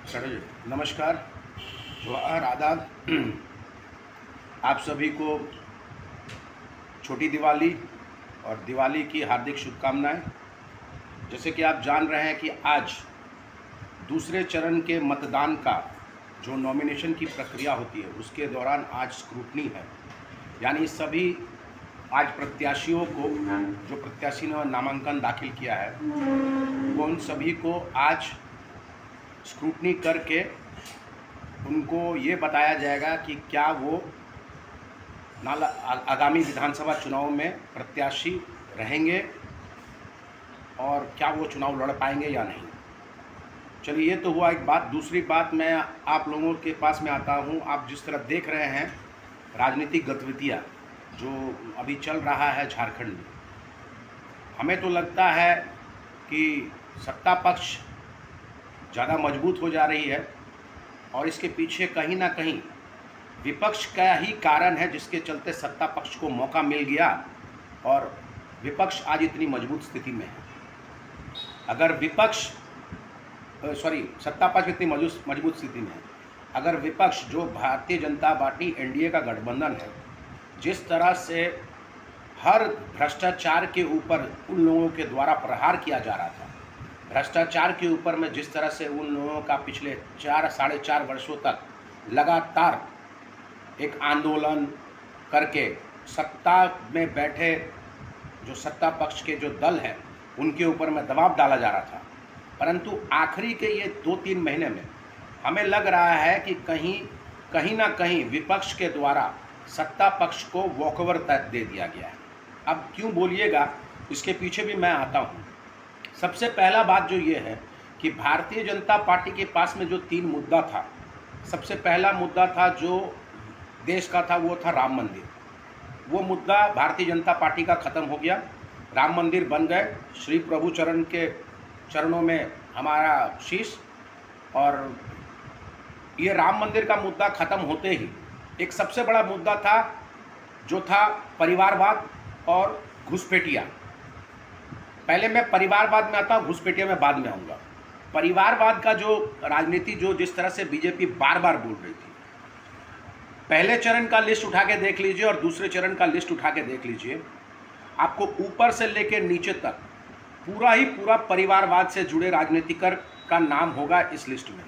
नमस्कार, जोहार, आदाब। आप सभी को छोटी दिवाली और दिवाली की हार्दिक शुभकामनाएं। जैसे कि आप जान रहे हैं कि आज दूसरे चरण के मतदान का जो नॉमिनेशन की प्रक्रिया होती है उसके दौरान आज स्क्रूटनी है, यानी सभी आज प्रत्याशियों को, जो प्रत्याशी ने नामांकन दाखिल किया है, वो उन सभी को आज स्क्रूटनी करके उनको ये बताया जाएगा कि क्या वो आगामी विधानसभा चुनाव में प्रत्याशी रहेंगे और क्या वो चुनाव लड़ पाएंगे या नहीं। चलिए, ये तो हुआ एक बात। दूसरी बात, मैं आप लोगों के पास में आता हूँ। आप जिस तरह देख रहे हैं राजनीतिक गतिविधियाँ जो अभी चल रहा है झारखंड में, हमें तो लगता है कि सत्ता पक्ष ज़्यादा मजबूत हो जा रही है और इसके पीछे कहीं ना कहीं विपक्ष का ही कारण है, जिसके चलते सत्ता पक्ष को मौका मिल गया और विपक्ष आज इतनी मजबूत स्थिति में है। अगर सत्ता पक्ष इतनी मजबूत स्थिति में है, अगर विपक्ष जो भारतीय जनता पार्टी एनडीए का गठबंधन है, जिस तरह से हर भ्रष्टाचार के ऊपर उन लोगों के द्वारा प्रहार किया जा रहा था, भ्रष्टाचार के ऊपर में जिस तरह से उन लोगों का पिछले 4-4.5 वर्षों तक लगातार एक आंदोलन करके सत्ता में बैठे जो सत्ता पक्ष के जो दल हैं उनके ऊपर में दबाव डाला जा रहा था, परंतु आखिरी के ये 2-3 महीने में हमें लग रहा है कि कहीं ना कहीं विपक्ष के द्वारा सत्ता पक्ष को वॉकओवर दे दिया गया है। अब क्यों बोलिएगा, इसके पीछे भी मैं आता हूँ। सबसे पहला बात जो ये है कि भारतीय जनता पार्टी के पास में जो 3 मुद्दा था, सबसे पहला मुद्दा था जो देश का था, वो था राम मंदिर। वो मुद्दा भारतीय जनता पार्टी का ख़त्म हो गया, राम मंदिर बन गए। श्री प्रभु चरणों में हमारा शीश। और ये राम मंदिर का मुद्दा ख़त्म होते ही एक सबसे बड़ा मुद्दा था जो था परिवारवाद और घुसपैठिया। पहले मैं परिवारवाद में आता हूँ, घुसपैठिया में बाद में आऊँगा। परिवारवाद का जो राजनीति जो जिस तरह से बीजेपी बार बार बोल रही थी, पहले चरण का लिस्ट उठा के देख लीजिए और दूसरे चरण का लिस्ट उठा के देख लीजिए, आपको ऊपर से लेकर नीचे तक पूरा परिवारवाद से जुड़े राजनीतिकर का नाम होगा इस लिस्ट में।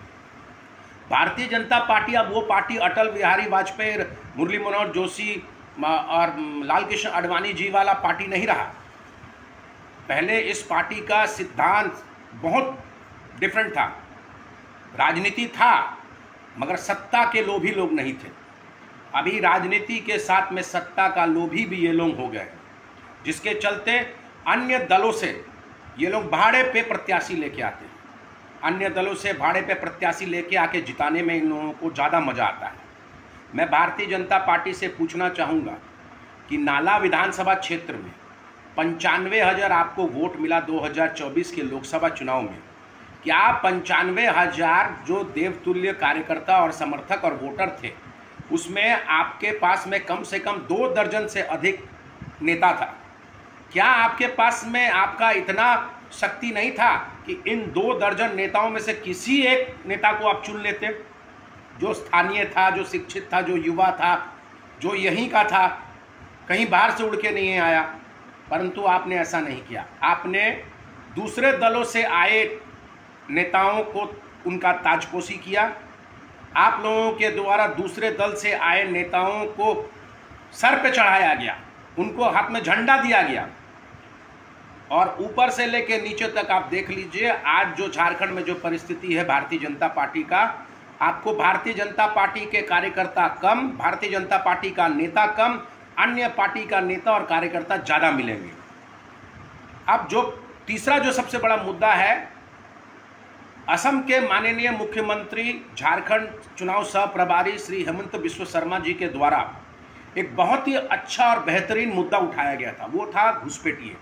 भारतीय जनता पार्टी अब वो पार्टी अटल बिहारी वाजपेयी, मुरली मनोहर जोशी और लाल कृष्ण आडवाणी जी वाला पार्टी नहीं रहा। पहले इस पार्टी का सिद्धांत बहुत डिफरेंट था, राजनीति था मगर सत्ता के लोभी लोग नहीं थे। अभी राजनीति के साथ में सत्ता का लोभी भी ये लोग हो गए, जिसके चलते अन्य दलों से ये लोग भाड़े पे प्रत्याशी लेके आते हैं। अन्य दलों से भाड़े पे प्रत्याशी लेके आके जिताने में इन लोगों को ज़्यादा मज़ा आता है। मैं भारतीय जनता पार्टी से पूछना चाहूँगा कि नाला विधानसभा क्षेत्र में 95,000 आपको वोट मिला 2024 के लोकसभा चुनाव में। क्या 95,000 जो देवतुल्य कार्यकर्ता और समर्थक और वोटर थे, उसमें आपके पास में कम से कम 2 दर्जन से अधिक नेता था? क्या आपके पास में आपका इतना शक्ति नहीं था कि इन 2 दर्जन नेताओं में से किसी एक नेता को आप चुन लेते, जो स्थानीय था, जो शिक्षित था, जो युवा था, जो यहीं का था, कहीं बाहर से उड़ के नहीं आया? परंतु आपने ऐसा नहीं किया। आपने दूसरे दलों से आए नेताओं को उनका ताजपोशी किया। आप लोगों के द्वारा दूसरे दल से आए नेताओं को सर पे चढ़ाया गया, उनको हाथ में झंडा दिया गया। और ऊपर से लेकर नीचे तक आप देख लीजिए, आज जो झारखंड में जो परिस्थिति है भारतीय जनता पार्टी का, आपको भारतीय जनता पार्टी के कार्यकर्ता कम, भारतीय जनता पार्टी का नेता कम, अन्य पार्टी का नेता और कार्यकर्ता ज़्यादा मिलेंगे। अब जो तीसरा जो सबसे बड़ा मुद्दा है, असम के माननीय मुख्यमंत्री, झारखंड चुनाव सह प्रभारी श्री हेमंत बिस्वा शर्मा जी के द्वारा एक बहुत ही अच्छा और बेहतरीन मुद्दा उठाया गया था, वो था घुसपैठिया।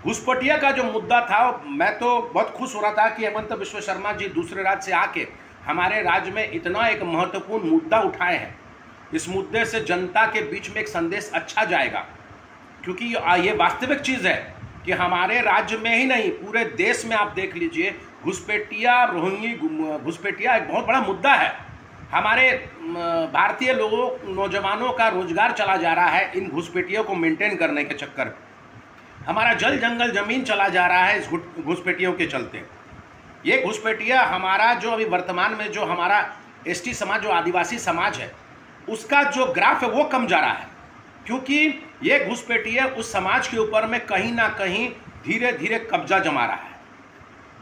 घुसपैठिया का जो मुद्दा था, मैं तो बहुत खुश हो रहा था कि हेमंत बिस्वा शर्मा जी दूसरे राज्य से आके हमारे राज्य में इतना एक महत्वपूर्ण मुद्दा उठाए हैं। इस मुद्दे से जनता के बीच में एक संदेश अच्छा जाएगा, क्योंकि ये वास्तविक चीज़ है कि हमारे राज्य में ही नहीं पूरे देश में आप देख लीजिए घुसपैठिया रोहिंगी घुसपैठिया एक बहुत बड़ा मुद्दा है। हमारे भारतीय लोगों नौजवानों का रोजगार चला जा रहा है इन घुसपैठियों को मेंटेन करने के चक्कर में। हमारा जल जंगल जमीन चला जा रहा है इस घुसपैठियों के चलते। ये घुसपैठिया हमारा जो अभी वर्तमान में जो हमारा एसटी समाज जो आदिवासी समाज है उसका जो ग्राफ है वो कम जा रहा है, क्योंकि ये घुसपैठिया उस समाज के ऊपर में कहीं ना कहीं धीरे धीरे कब्जा जमा रहा है।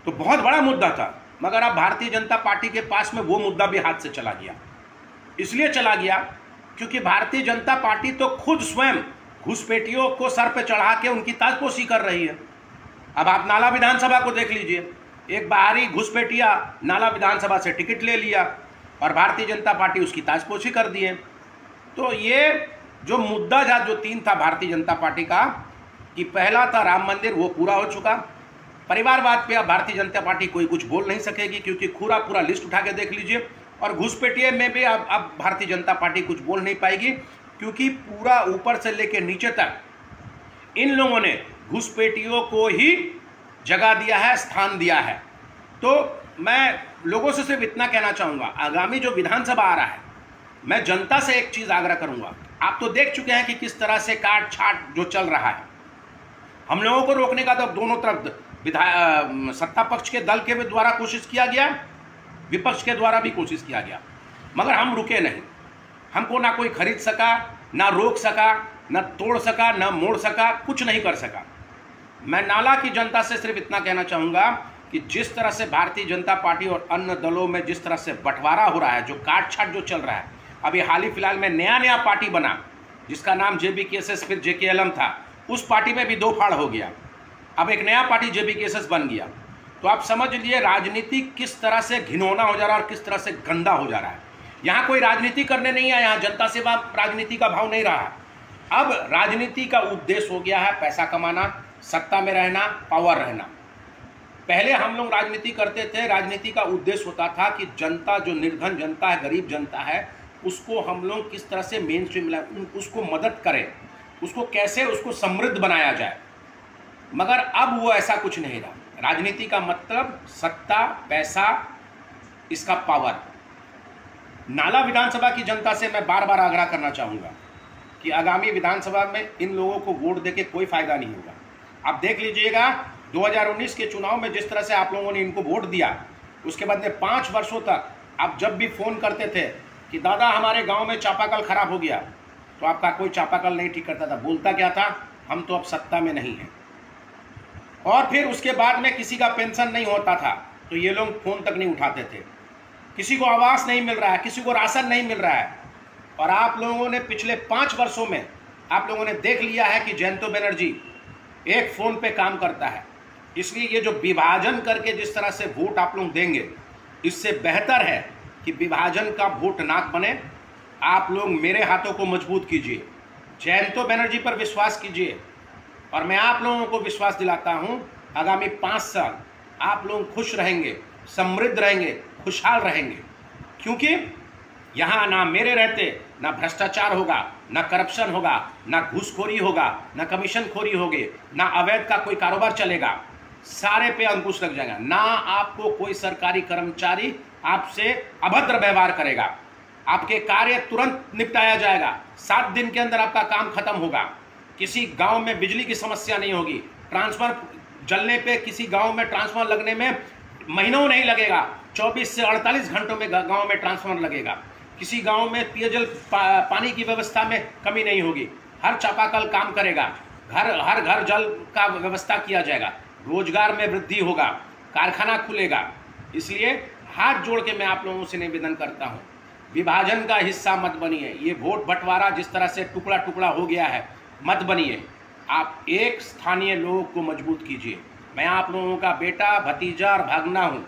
तो बहुत बड़ा मुद्दा था, मगर अब भारतीय जनता पार्टी के पास में वो मुद्दा भी हाथ से चला गया। इसलिए चला गया क्योंकि भारतीय जनता पार्टी तो खुद स्वयं घुसपैठियों को सर पे चढ़ा के उनकी ताजपोशी कर रही है। अब आप नाला विधानसभा को देख लीजिए, एक बाहरी घुसपैठिया नाला विधानसभा से टिकट ले लिया और भारतीय जनता पार्टी उसकी ताजपोशी कर दी है। तो ये जो मुद्दा था जो 3 था भारतीय जनता पार्टी का, कि पहला था राम मंदिर, वो पूरा हो चुका। परिवारवाद पे अब भारतीय जनता पार्टी कोई कुछ बोल नहीं सकेगी, क्योंकि पूरा लिस्ट उठा के देख लीजिए। और घुसपैठिए में भी अब भारतीय जनता पार्टी कुछ बोल नहीं पाएगी, क्योंकि पूरा ऊपर से लेकर नीचे तक इन लोगों ने घुसपैठियों को ही जगह दिया है, स्थान दिया है। तो मैं लोगों से सिर्फ इतना कहना चाहूँगा, आगामी जो विधानसभा आ रहा है, मैं जनता से एक चीज़ आग्रह करूँगा। आप तो देख चुके हैं कि किस तरह से काट छाट जो चल रहा है। हम लोगों को रोकने का तो दोनों तरफ सत्ता पक्ष के दल के द्वारा कोशिश किया गया, विपक्ष के द्वारा भी कोशिश किया गया, मगर हम रुके नहीं। हमको ना कोई खरीद सका, ना रोक सका, ना तोड़ सका, ना मोड़ सका, कुछ नहीं कर सका। मैं नाला की जनता से सिर्फ इतना कहना चाहूँगा कि जिस तरह से भारतीय जनता पार्टी और अन्य दलों में जिस तरह से बंटवारा हो रहा है, जो काट छाट जो चल रहा है, अभी हाल ही फिलहाल में नया पार्टी बना जिसका नाम JBKSS फिर JKLM था, उस पार्टी में भी 2 फाड़ हो गया। अब एक नया पार्टी JBKSS बन गया। तो आप समझ लीजिए राजनीति किस तरह से घिनौना हो जा रहा है और किस तरह से गंदा हो जा रहा है। यहाँ कोई राजनीति करने नहीं आया, यहाँ जनता सेवा राजनीति का भाव नहीं रहा। अब राजनीति का उद्देश्य हो गया है पैसा कमाना, सत्ता में रहना, पावर रहना। पहले हम लोग राजनीति करते थे, राजनीति का उद्देश्य होता था कि जनता जो निर्धन जनता है, गरीब जनता है, उसको हम लोग किस तरह से मेन स्ट्रीम लाए, उसको मदद करें, उसको कैसे उसको समृद्ध बनाया जाए। मगर अब वो ऐसा कुछ नहीं रहा। राजनीति का मतलब सत्ता, पैसा, इसका पावर। नाला विधानसभा की जनता से मैं बार बार आग्रह करना चाहूँगा कि आगामी विधानसभा में इन लोगों को वोट देके कोई फायदा नहीं होगा। आप देख लीजिएगा 2019 के चुनाव में जिस तरह से आप लोगों ने इनको वोट दिया, उसके बाद में 5 वर्षों तक आप जब भी फ़ोन करते थे कि दादा हमारे गांव में चापाकल खराब हो गया, तो आपका कोई चापाकल नहीं ठीक करता था। बोलता क्या था, हम तो अब सत्ता में नहीं हैं। और फिर उसके बाद में किसी का पेंशन नहीं होता था तो ये लोग फ़ोन तक नहीं उठाते थे। किसी को आवास नहीं मिल रहा है, किसी को राशन नहीं मिल रहा है। और आप लोगों ने पिछले 5 वर्षों में आप लोगों ने देख लिया है कि जयंतो बनर्जी एक फ़ोन पे काम करता है। इसलिए ये जो विभाजन करके जिस तरह से वोट आप लोग देंगे, इससे बेहतर है कि विभाजन का वोट ना बने। आप लोग मेरे हाथों को मजबूत कीजिए, जयंतो बनर्जी पर विश्वास कीजिए, और मैं आप लोगों को विश्वास दिलाता हूं आगामी 5 साल आप लोग खुश रहेंगे, समृद्ध रहेंगे, खुशहाल रहेंगे। क्योंकि यहाँ ना मेरे रहते ना भ्रष्टाचार होगा, ना करप्शन होगा, ना घूसखोरी होगा, ना कमीशनखोरी होगी, ना अवैध का कोई कारोबार चलेगा। सारे पे अंकुश लग जाएगा। ना आपको कोई सरकारी कर्मचारी आपसे अभद्र व्यवहार करेगा, आपके कार्य तुरंत निपटाया जाएगा, 7 दिन के अंदर आपका काम खत्म होगा। किसी गांव में बिजली की समस्या नहीं होगी, ट्रांसफर जलने पे किसी गांव में ट्रांसफर लगने में महीनों नहीं लगेगा, 24 से 48 घंटों में गांव में ट्रांसफर लगेगा। किसी गांव में पेयजल पानी की व्यवस्था में कमी नहीं होगी, हर चापाकल काम करेगा, हर घर जल का व्यवस्था किया जाएगा, रोजगार में वृद्धि होगा, कारखाना खुलेगा। इसलिए हाथ जोड़ के मैं आप लोगों से निवेदन करता हूँ, विभाजन का हिस्सा मत बनिए। ये वोट बंटवारा जिस तरह से टुकड़ा टुकड़ा हो गया है, मत बनिए। आप एक स्थानीय लोगों को मजबूत कीजिए। मैं आप लोगों का बेटा, भतीजा और भागना हूँ,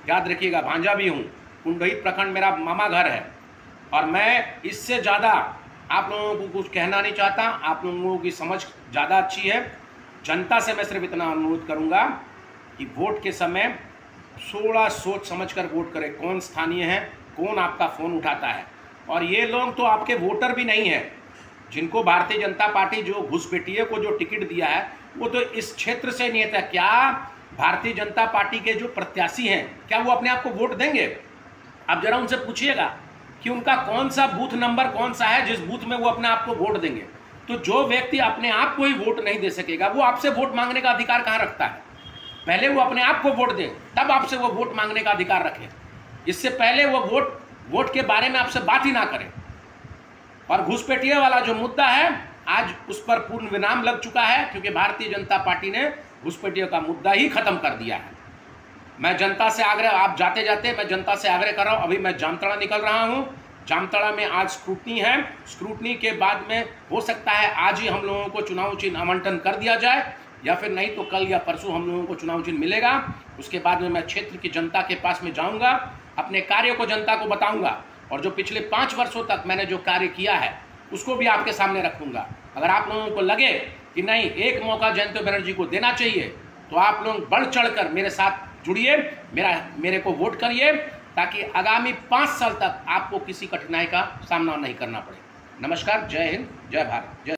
याद रखिएगा, भांजा भी हूँ। कुंडही प्रखंड मेरा मामा घर है, और मैं इससे ज़्यादा आप लोगों को कुछ कहना नहीं चाहता। आप लोगों की समझ ज़्यादा अच्छी है। जनता से मैं सिर्फ इतना अनुरोध करूँगा कि वोट के समय थोड़ा सोच समझ कर वोट करें। कौन स्थानीय है, कौन आपका फ़ोन उठाता है। और ये लोग तो आपके वोटर भी नहीं हैं, जिनको भारतीय जनता पार्टी जो घुसपैठिए को जो टिकट दिया है, वो तो इस क्षेत्र से नहीं था। क्या भारतीय जनता पार्टी के जो प्रत्याशी हैं, क्या वो अपने आप को वोट देंगे? आप जरा उनसे पूछिएगा कि उनका कौन सा बूथ नंबर कौन सा है जिस बूथ में वो अपने आप को वोट देंगे। तो जो व्यक्ति अपने आप को ही वोट नहीं दे सकेगा, वो आपसे वोट मांगने का अधिकार कहाँ रखता है? पहले वो अपने आप को वोट दे, तब आपसे वो वोट मांगने का अधिकार रखे। इससे पहले वो वोट के बारे में आपसे बात ही ना करें। और घुसपैठिया वाला जो मुद्दा है, आज उस पर पूर्ण विराम लग चुका है, क्योंकि भारतीय जनता पार्टी ने घुसपैठिया का मुद्दा ही खत्म कर दिया है। मैं जनता से आग्रह, आप जाते जाते मैं जनता से आग्रह कर रहा हूं, अभी मैं जामताड़ा निकल रहा हूं। जामताड़ा में आज स्क्रूटनी है। स्क्रूटनी के बाद में हो सकता है आज ही हम लोगों को चुनाव चिन्ह आवंटन कर दिया जाए, या फिर नहीं तो कल या परसों हम लोगों को चुनाव चिन्ह मिलेगा। उसके बाद में मैं क्षेत्र की जनता के पास में जाऊंगा, अपने कार्य को जनता को बताऊंगा, और जो पिछले 5 वर्षों तक मैंने जो कार्य किया है उसको भी आपके सामने रखूंगा। अगर आप लोगों को लगे कि नहीं, एक मौका जयंत बनर्जी को देना चाहिए, तो आप लोग बढ़ चढ़कर मेरे साथ जुड़िए, मेरे को वोट करिए, ताकि आगामी 5 साल तक आपको किसी कठिनाई का सामना नहीं करना पड़े। नमस्कार, जय हिंद, जय भारत, जय।